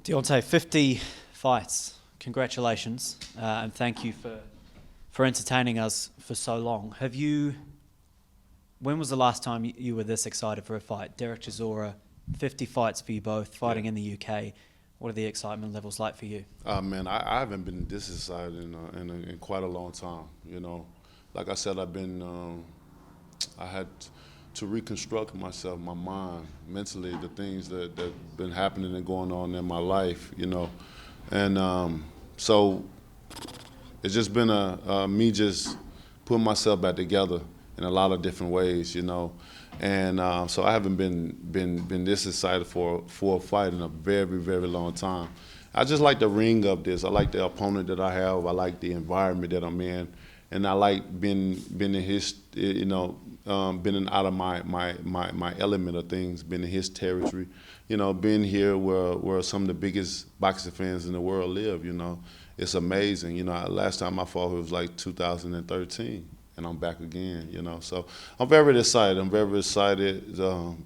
Deontay, 50 fights. Congratulations, and thank you for entertaining us for so long. When was the last time you were this excited for a fight? Derek Chisora, 50 fights for you both, fighting in the UK. What are the excitement levels like for you? Man, I haven't been this excited in quite a long time. Like I said, I had to reconstruct myself, my mind, mentally, the things that been happening and going on in my life. And so it's just been me just putting myself back together in a lot of different ways. And so I haven't been this excited for a fight in a very, very long time. I just like the ring of this. I like the opponent that I have. I like the environment that I'm in, and I like being in his, being out of my element of things, being in his territory. Being here where some of the biggest boxing fans in the world live. It's amazing. Last time I fought it was like 2013. And I'm back again, So I'm very excited. I'm very excited to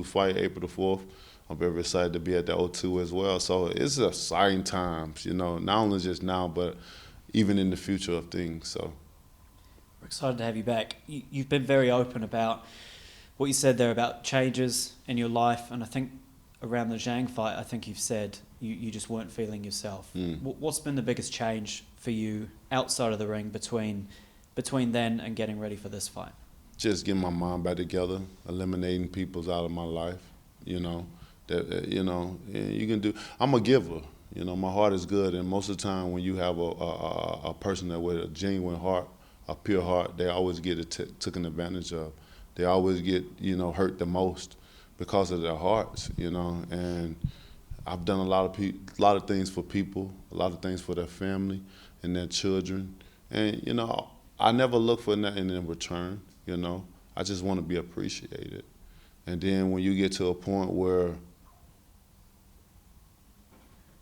fight April the 4th. I'm very excited to be at the O2 as well. So it's exciting times, not only just now, but even in the future of things. So We're excited to have you back. You've been very open about what you said there about changes in your life, and I think around the Zhang fight, I think you've said you just weren't feeling yourself. What's been the biggest change for you outside of the ring between then and getting ready for this fight? Just getting my mind back together, eliminating people's out of my life, and you can do. I'm a giver, my heart is good, and most of the time when you have a person that with a genuine heart, a pure heart, they always get taken advantage of. They always get, hurt the most because of their hearts, and I've done a lot of things for people, a lot of things for their family and their children, and I never look for nothing in return, I just want to be appreciated. And then when you get to a point where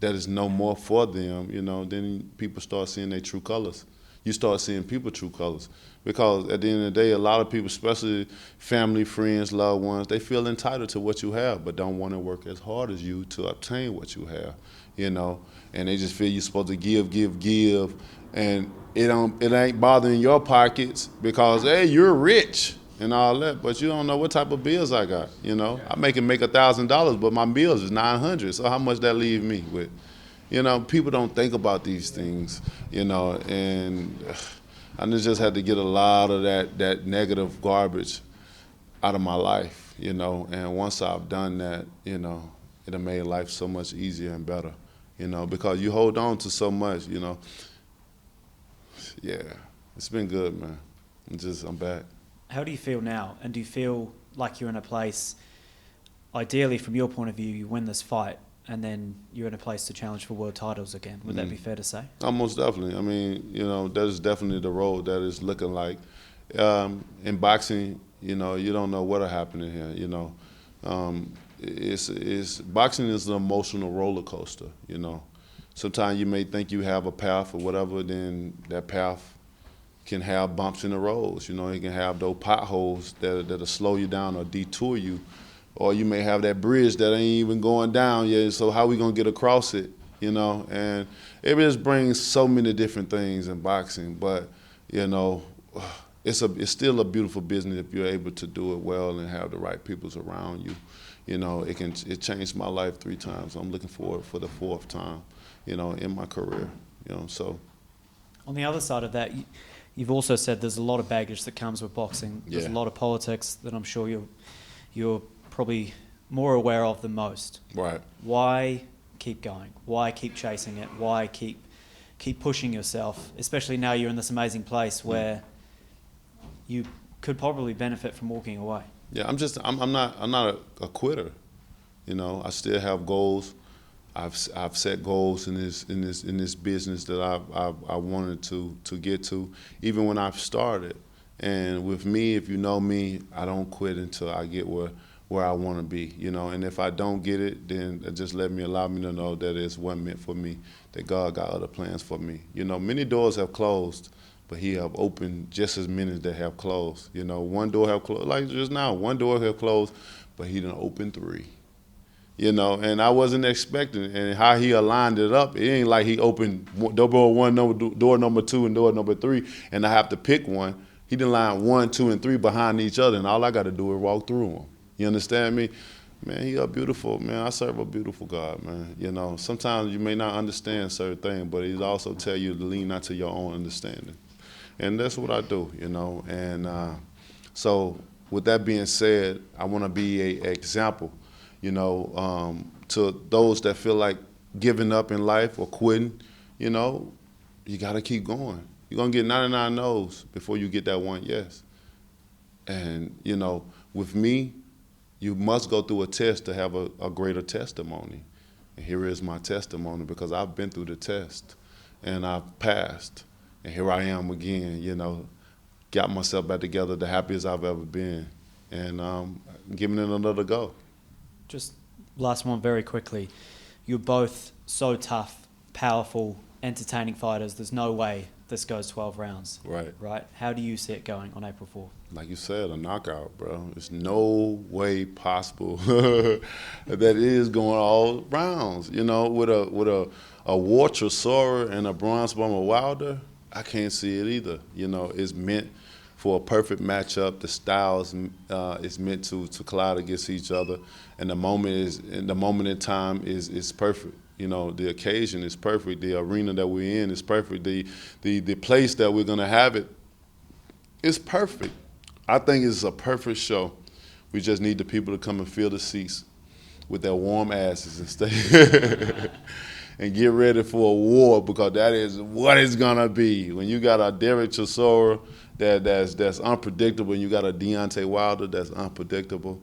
that is no more for them, then people start seeing their true colors. You start seeing people true colors. Because at the end of the day, a lot of people, especially family, friends, loved ones, they feel entitled to what you have, but don't want to work as hard as you to obtain what you have, and they just feel you're supposed to give, and it ain't bothering your pockets because, hey, you're rich and all that, but you don't know what type of bills I got, I make $1,000, but my bills is $900, so how much that leave me with? People don't think about these things, and I just had to get a lot of that negative garbage out of my life, and once I've done that, it'll made life so much easier and better, because you hold on to so much, Yeah, it's been good, man. I'm back. How do you feel now? And do you feel like you're in a place, ideally from your point of view, you win this fight and then you're in a place to challenge for world titles again? Would that be fair to say? Most definitely. I mean, that is definitely the road that is looking like. In boxing, you don't know what'll happen in here. Boxing is an emotional roller coaster. Sometimes you may think you have a path or whatever, then that path can have bumps in the roads. It can have those potholes that'll slow you down or detour you. Or you may have that bridge that ain't even going down yet, so how we gonna get across it, And it just brings so many different things in boxing, but, it's still a beautiful business if you're able to do it well and have the right peoples around you. It changed my life 3 times. I'm looking forward for the 4th time, in my career, so. On the other side of that, you've also said there's a lot of baggage that comes with boxing. There's a lot of politics that I'm sure you're probably more aware of than most. Right. Why keep going? Why keep chasing it? Why keep pushing yourself? Especially now you're in this amazing place where you could probably benefit from walking away. Yeah, I'm not a quitter. I still have goals. I've set goals in this business that I wanted to get to, even when I've started. And with me, if you know me, I don't quit until I get where I want to be, And if I don't get it, then it just allow me to know that it's wasn't meant for me, that God got other plans for me. Many doors have closed, but He have opened just as many that have closed. One door have closed, like just now, one door have closed, but He done opened 3. you know, and I wasn't expecting it. And how he aligned it up, it ain't like he opened door one, door number 2, and door number 3, and I have to pick one. He done line 1, 2, and 3 behind each other, and all I got to do is walk through them. You understand me? Man, he a beautiful, man. I serve a beautiful God, man. You know, sometimes you may not understand certain things, but he'll also tell you to lean not to your own understanding. And that's what I do, you know. And so with that being said, I want to be an example, you know, to those that feel like giving up in life or quitting. You know, you got to keep going. You're going to get 99 no's before you get that one yes. And, you know, with me, you must go through a test to have a greater testimony. And here is my testimony, because I've been through the test and I've passed. And here I am again, you know, got myself back together, the happiest I've ever been. And giving it another go. Just last one very quickly. You're both so tough, powerful, entertaining fighters. There's no way this goes 12 rounds. Right? How do you see it going on April 4th? Like you said, a knockout, bro. There's no way possible that it is going all rounds. You know, with a War Chisora and a Bronze Bomber Wilder, I can't see it either. You know, it's meant for a perfect matchup. The styles is meant to collide against each other, and the moment in time is perfect. You know, the occasion is perfect. The arena that we're in is perfect. The place that we're gonna have it is perfect. I think it's a perfect show. We just need the people to come and fill the seats with their warm asses and stay and get ready for a war, because that is what it's gonna be. When you got a Derek Chisora that's unpredictable, and you got a Deontay Wilder that's unpredictable,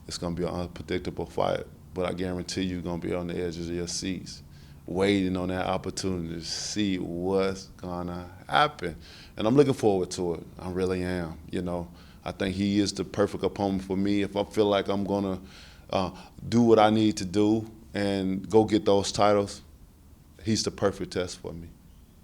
it's gonna be an unpredictable fight. But I guarantee you're gonna be on the edges of your seats, waiting on that opportunity to see what's gonna happen. And I'm looking forward to it. I really am. You know, I think he is the perfect opponent for me. If I feel like I'm gonna do what I need to do and go get those titles, he's the perfect test for me,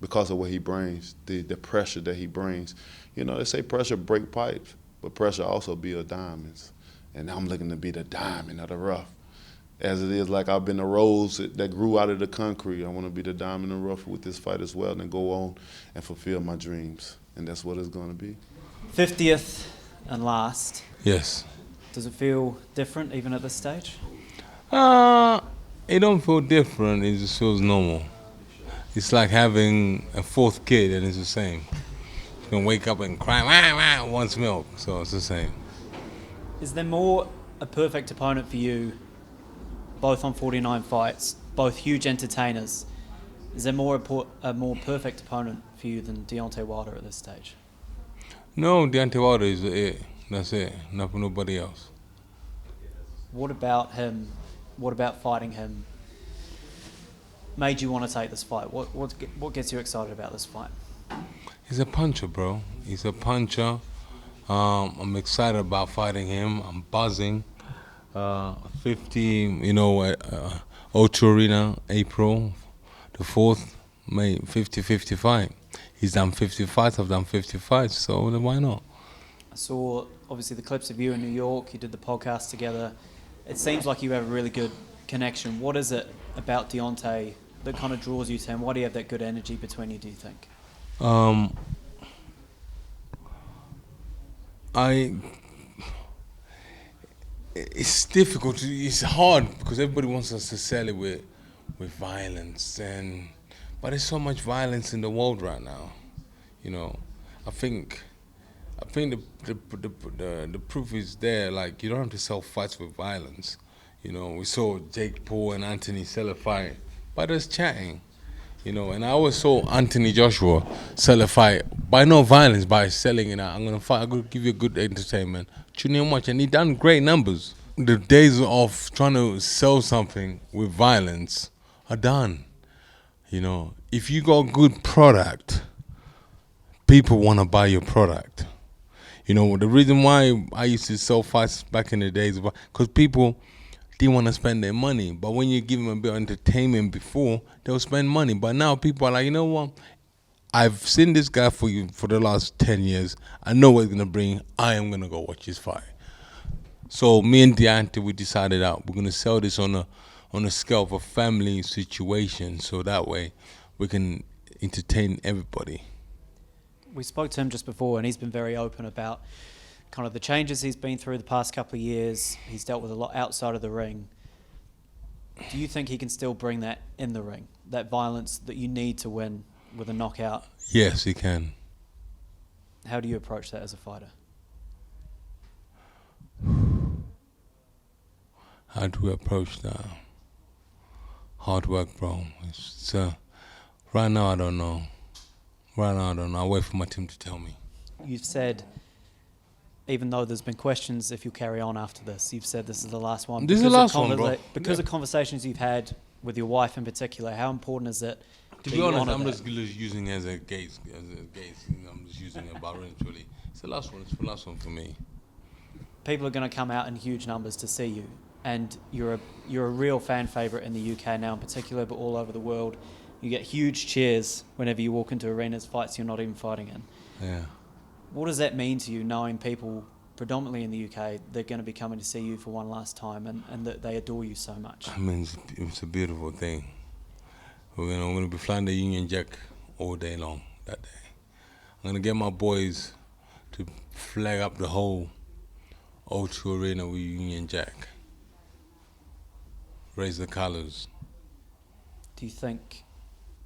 because of what he brings, the pressure that he brings. You know, they say pressure break pipes, but pressure also build diamonds. And I'm looking to be the diamond of the rough. As it is, like I've been the rose that grew out of the concrete. I want to be the diamond in the rough with this fight as well, and then go on and fulfill my dreams. And that's what it's going to be. 50th and last. Yes. Does it feel different even at this stage? It don't feel different. It just feels normal. It's like having a 4th kid, and it's the same. You can wake up and cry, wah, wah, wants milk. So it's the same. Is there more a perfect opponent for you? Both on 49 fights, both huge entertainers. Is there a more perfect opponent for you than Deontay Wilder at this stage? No, Deontay Wilder is it. That's it. Not for nobody else. What about him? What about fighting him made you want to take this fight? What gets you excited about this fight? He's a puncher, bro. He's a puncher. I'm excited about fighting him. I'm buzzing. 50, you know, at O2 Arena, April the 4th, May, 50-55. He's done 50 fights, I've done 50 fights, so why not? I saw, obviously, the clips of you in New York. You did the podcast together. It seems like you have a really good connection. What is it about Deontay that kind of draws you to him? Why do you have that good energy between you, do you think? It's difficult. It's hard because everybody wants us to sell it with violence, but there's so much violence in the world right now. You know, I think the proof is there. Like, you don't have to sell fights with violence. You know, we saw Jake Paul and Anthony sell a fight by just chatting. You know, and I always saw Anthony Joshua sell a fight by no violence, by selling it out. I'm gonna fight. I'm gonna give you a good entertainment. Tune in and watch, and he done great numbers. The days of trying to sell something with violence are done. You know, if you got a good product, people want to buy your product. You know, the reason why I used to sell fights back in the days, because people didn't want to spend their money. But when you give them a bit of entertainment before, they'll spend money. But now people are like, you know what? I've seen this guy for the last 10 years. I know what he's going to bring. I am going to go watch his fight. So me and Deontay, we decided that we're gonna sell this on a scale of a family situation, so that way we can entertain everybody. We spoke to him just before, and he's been very open about kind of the changes he's been through the past couple of years. He's dealt with a lot outside of the ring. Do you think he can still bring that in the ring, that violence that you need to win with a knockout? Yes, he can. How do you approach that as a fighter? How do we approach that? Hard work, bro. Right now, I don't know. I'll wait for my team to tell me. You've said, even though there's been questions if you'll carry on after this, you've said this is the last one. This is the last one, bro. Because of conversations you've had with your wife in particular, how important is it? To be honest, I'm just using it as a gate. I'm just using it about really. It's the last one. It's the last one for me. People are going to come out in huge numbers to see you, and you're a real fan favourite in the UK now in particular, but all over the world. You get huge cheers whenever you walk into arenas, fights you're not even fighting in. Yeah. What does that mean to you, knowing people predominantly in the UK, they're going to be coming to see you for one last time, and that they adore you so much? I mean, it's a beautiful thing. We're gonna be flying the Union Jack all day long that day. I'm gonna get my boys to flag up the whole O2 Arena with Union Jack. Raise the colours. Do you think,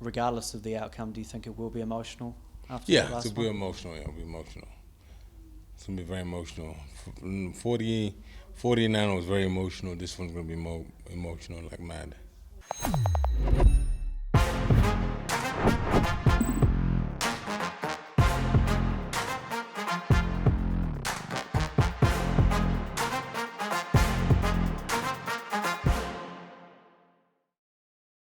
regardless of the outcome, do you think it will be emotional after Yeah, the last it'll be one? emotional. Yeah, it'll be emotional. It's gonna be very emotional. 49 was very emotional. This one's gonna be more emotional, like mad.